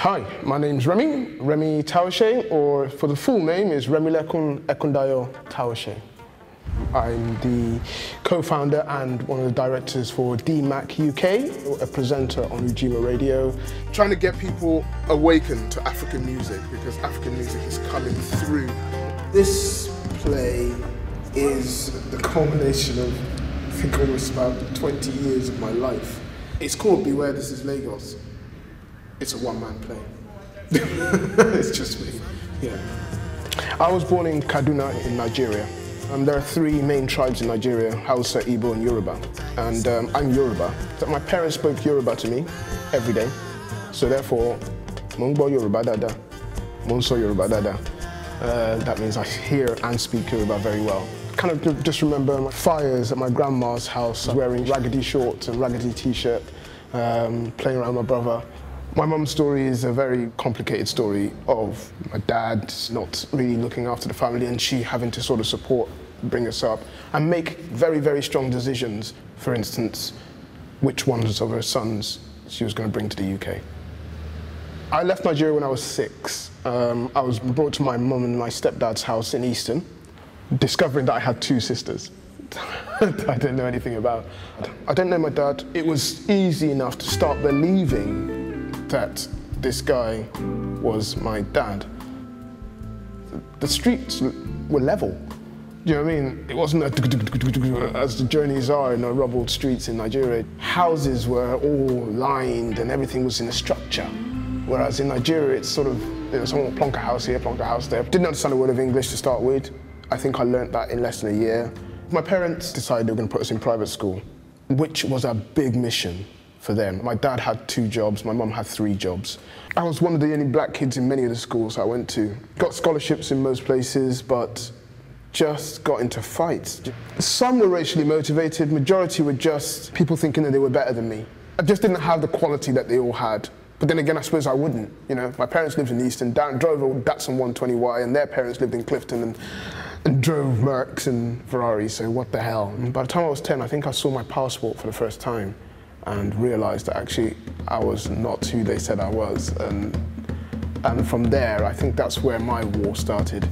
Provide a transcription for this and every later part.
Hi, my name's Remi Tawose, or for the full name is Remi Ekundayo Tawose. I'm the co-founder and one of the directors for DMAC UK, a presenter on Ujima Radio. Trying to get people awakened to African music, because African music is coming through. This play is the culmination of, I think, almost about 20 years of my life. It's called Beware This Is Lagos. It's a one-man play. It's just me, yeah. I was born in Kaduna in Nigeria. There are three main tribes in Nigeria: Hausa, Igbo, and Yoruba. And I'm Yoruba. So my parents spoke Yoruba to me every day. So therefore, Mungbo Yoruba Dada, Monso Yoruba Dada. That means I hear and speak Yoruba very well. Kind of just remember my fires at my grandma's house, wearing raggedy shorts and raggedy t-shirt, playing around with my brother. My mum's story is a very complicated story of my dad not really looking after the family and she having to sort of bring us up and make very, very strong decisions. For instance, which ones of her sons she was going to bring to the UK. I left Nigeria when I was 6. I was brought to my mum and my stepdad's house in Easton, discovering that I had 2 sisters that I didn't know anything about. I didn't know my dad. It was easy enough to start believing that this guy was my dad. The streets were level. Do you know what I mean? It wasn't as the journeys are in the rubbled streets in Nigeria. Houses were all lined and everything was in a structure. Whereas in Nigeria, it's sort of, someone will plonk a house here, plonk a house there. Didn't understand a word of English to start with. I think I learnt that in less than a year. My parents decided they were going to put us in private school, which was a big mission for them. My dad had 2 jobs, my mum had 3 jobs. I was one of the only black kids in many of the schools I went to. Got scholarships in most places, but just got into fights. Some were racially motivated, majority were just people thinking that they were better than me. I just didn't have the quality that they all had. But then again, I suppose I wouldn't. My parents lived in Easton, drove a Datsun 120Y, and their parents lived in Clifton and drove Mercs and Ferraris, so what the hell. And by the time I was 10, I think I saw my passport for the first time and realized that actually I was not who they said I was. And from there, I think that's where my war started.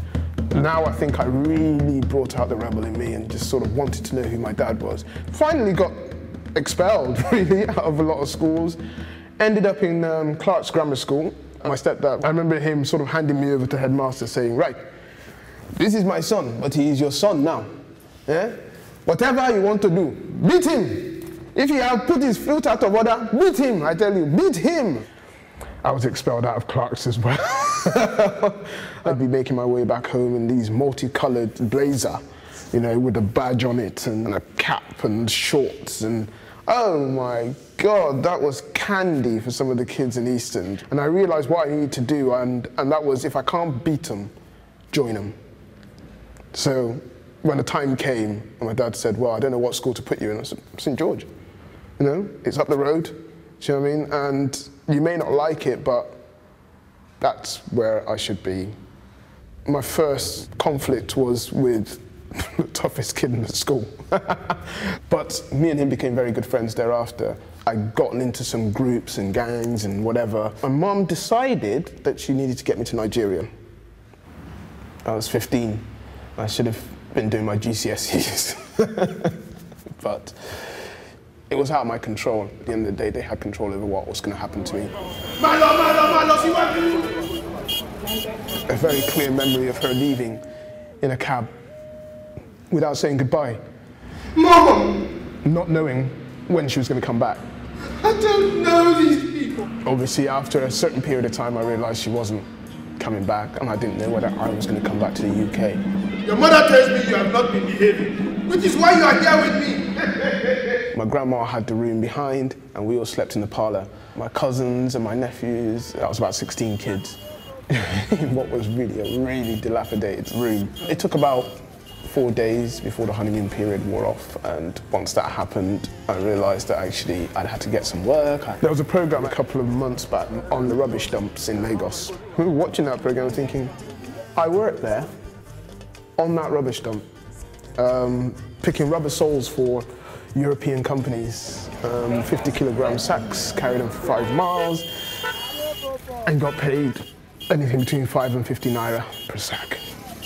Now I think I really brought out the rebel in me and just sort of wanted to know who my dad was. Finally got expelled, really, out of a lot of schools. Ended up in Clark's Grammar School. My stepdad, I remember him sort of handing me over to headmaster saying, right, this is my son, but he is your son now. Yeah? Whatever you want to do, beat him. If he has put his flute out of order, beat him, I tell you, beat him. I was expelled out of Clark's as well. I'd be making my way back home in these multicolored blazer, with a badge on it and a cap and shorts, and oh my God, that was candy for some of the kids in Easton. And I realized what I needed to do, and that was, if I can't beat them, join them. So when the time came, and my dad said, well, I don't know what school to put you in, I said, St. George. It's up the road, do you know what I mean? And you may not like it, but that's where I should be. My first conflict was with the toughest kid in the school. But me and him became very good friends thereafter. I'd gotten into some groups and gangs and whatever. My mum decided that she needed to get me to Nigeria. I was 15. I should have been doing my GCSEs. But it was out of my control. At the end of the day, they had control over what was going to happen to me. A very clear memory of her leaving in a cab without saying goodbye. Mom! Not knowing when she was going to come back. I don't know these people. Obviously, after a certain period of time, I realized she wasn't coming back, and I didn't know whether I was going to come back to the UK. Your mother tells me you have not been behaving, which is why you are here with me. My grandma had the room behind, and we all slept in the parlor. My cousins and my nephews, I was about 16 kids, in what was really a really dilapidated room. It took about 4 days before the honeymoon period wore off, and once that happened, I realised that actually I'd had to get some work. There was a programme a couple of months back on the rubbish dumps in Lagos. We were watching that programme thinking, I worked there on that rubbish dump, picking rubber soles for European companies, 50-kilogram sacks, carried them for 5 miles. and got paid anything between 5 and 50 naira per sack.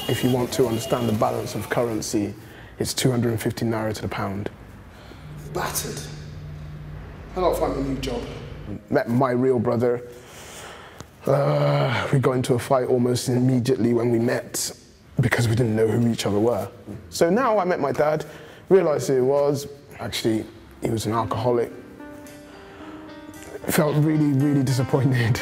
If you want to understand the balance of currency, it's 250 naira to the pound. Battered. I got to find a new job. Met my real brother. We got into a fight almost immediately when we met because we didn't know who each other were. So now I met my dad, realized who he was. Actually, he was an alcoholic. Felt really, really disappointed.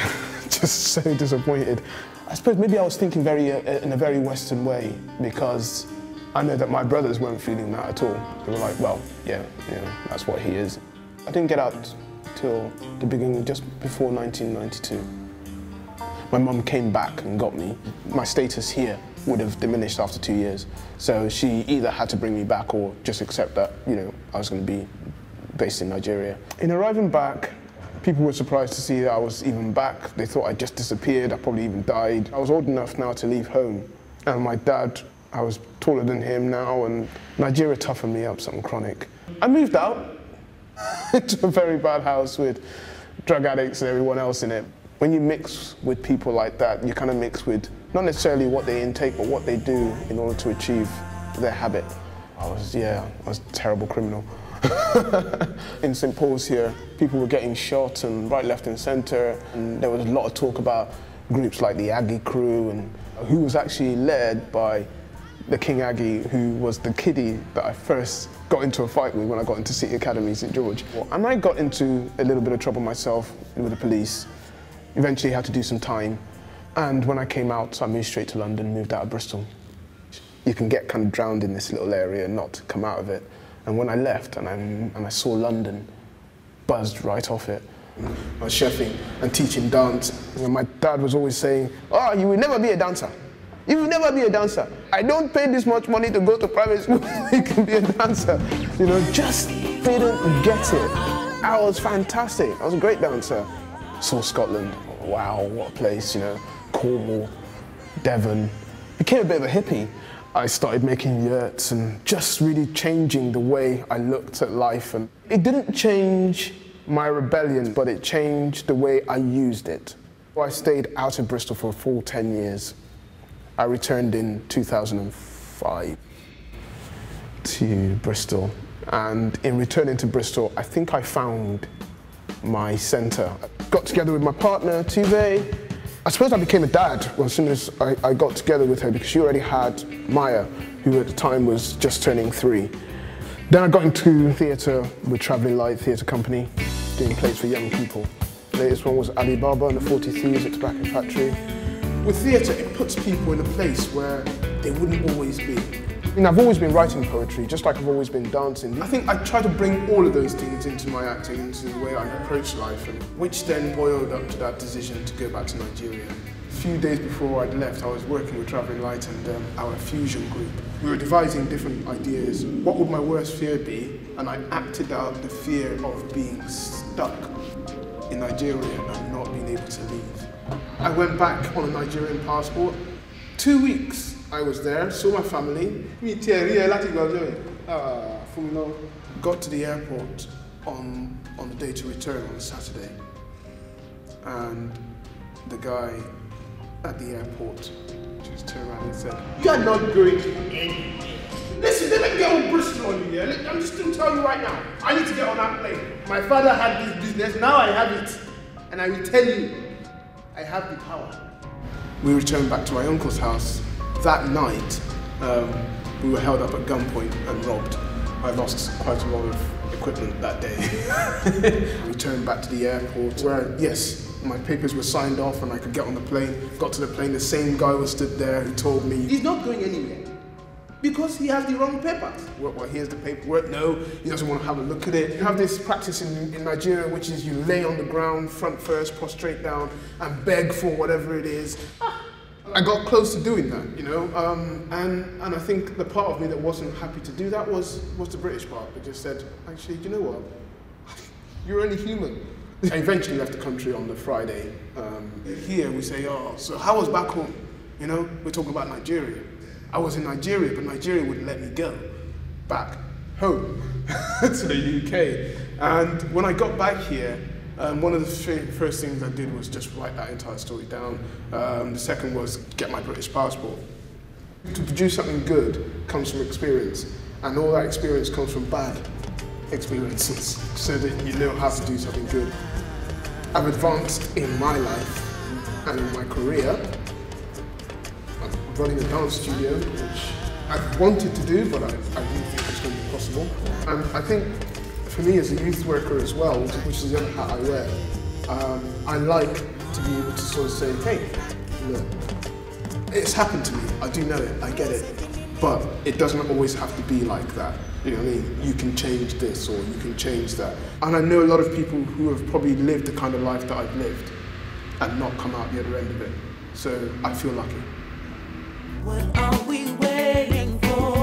Just so disappointed. I suppose maybe I was thinking in a very Western way, because I know that my brothers weren't feeling that at all. They were like, well, yeah, that's what he is. I didn't get out till the beginning, just before 1992. My mum came back and got me. My status here would have diminished after 2 years. So she either had to bring me back or just accept that, I was going to be based in Nigeria. In arriving back, people were surprised to see that I was even back. They thought I just disappeared, I probably even died. I was old enough now to leave home. And my dad, I was taller than him now, and Nigeria toughened me up, something chronic. I moved out into a very bad house with drug addicts and everyone else in it. When you mix with people like that, you kind of mix with not necessarily what they intake, but what they do in order to achieve their habit. I was a terrible criminal. In St. Paul's here, people were getting shot and right, left and centre, and there was a lot of talk about groups like the Aggie crew, and who was actually led by the King Aggie, who was the kiddie that I first got into a fight with when I got into City Academy, St. George. And I got into a little bit of trouble myself with the police. Eventually had to do some time, and when I came out, I moved straight to London, moved out of Bristol. You can get kind of drowned in this little area and not come out of it. And when I left and I saw London, buzzed right off it. I was chefing and teaching dance, and my dad was always saying, "Oh, you will never be a dancer. You will never be a dancer. I don't pay this much money to go to private school. You can be a dancer." Just didn't get it. I was fantastic. I was a great dancer. Saw Scotland, wow, what a place, Cornwall, Devon. Became a bit of a hippie. I started making yurts and just really changing the way I looked at life. And it didn't change my rebellion, but it changed the way I used it. I stayed out of Bristol for a full 10 years. I returned in 2005 to Bristol. And in returning to Bristol, I think I found my centre. Got together with my partner, Tuve. I suppose I became a dad as soon as I got together with her, because she already had Maya, who at the time was just turning 3. Then I got into theatre with Travelling Light Theatre Company, doing plays for young people. The latest one was Ali Baba and the 40 Thieves at Tobacco Factory. With theatre, it puts people in a place where they wouldn't always be. I've always been writing poetry, just like I've always been dancing. I think I try to bring all of those things into my acting, into the way I approach life, which then boiled up to that decision to go back to Nigeria. A few days before I'd left, I was working with Travelling Light and our fusion group. We were devising different ideas. What would my worst fear be? And I acted out the fear of being stuck in Nigeria and not being able to leave. I went back on a Nigerian passport. 2 weeks. I was there, saw my family. Got to the airport on the day to return on Saturday. And the guy at the airport just turned around and said, "You are not going anywhere. Listen, let me get on Bristol on you here. I'm just going to tell you right now, I need to get on that plane. My father had this business, now I have it. And I will tell you, I have the power." We returned back to my uncle's house. That night, we were held up at gunpoint and robbed. I lost quite a lot of equipment that day. Returned back to the airport where, yes, my papers were signed off and I could get on the plane. Got to the plane, the same guy was stood there who told me, "He's not going anywhere because he has the wrong papers." Well, here's the paperwork. No, he doesn't want to have a look at it. You have this practice in Nigeria, which is you lay on the ground, front first, prostrate down, and beg for whatever it is. I got close to doing that, and I think the part of me that wasn't happy to do that was the British part that just said, actually, you know what, you're only human. I eventually left the country on the Friday. Here we say, "Oh, so how was back home?" We're talking about Nigeria. I was in Nigeria, but Nigeria wouldn't let me go back home to the UK. And when I got back here, One of the first things I did was just write that entire story down. The second was get my British passport. To produce something good comes from experience, and all that experience comes from bad experiences, so that you know how to do something good. I've advanced in my life and in my career. I'm running a dance studio, which I've wanted to do, but I didn't think it was going to be possible. And I think for me as a youth worker as well, which is the other hat I wear, I like to be able to sort of say, hey, look, it's happened to me, I do know it, I get it, but it doesn't always have to be like that. You know what I mean? You can change this or you can change that. And I know a lot of people who have probably lived the kind of life that I've lived and not come out the other end of it. So I feel lucky. What are we waiting for?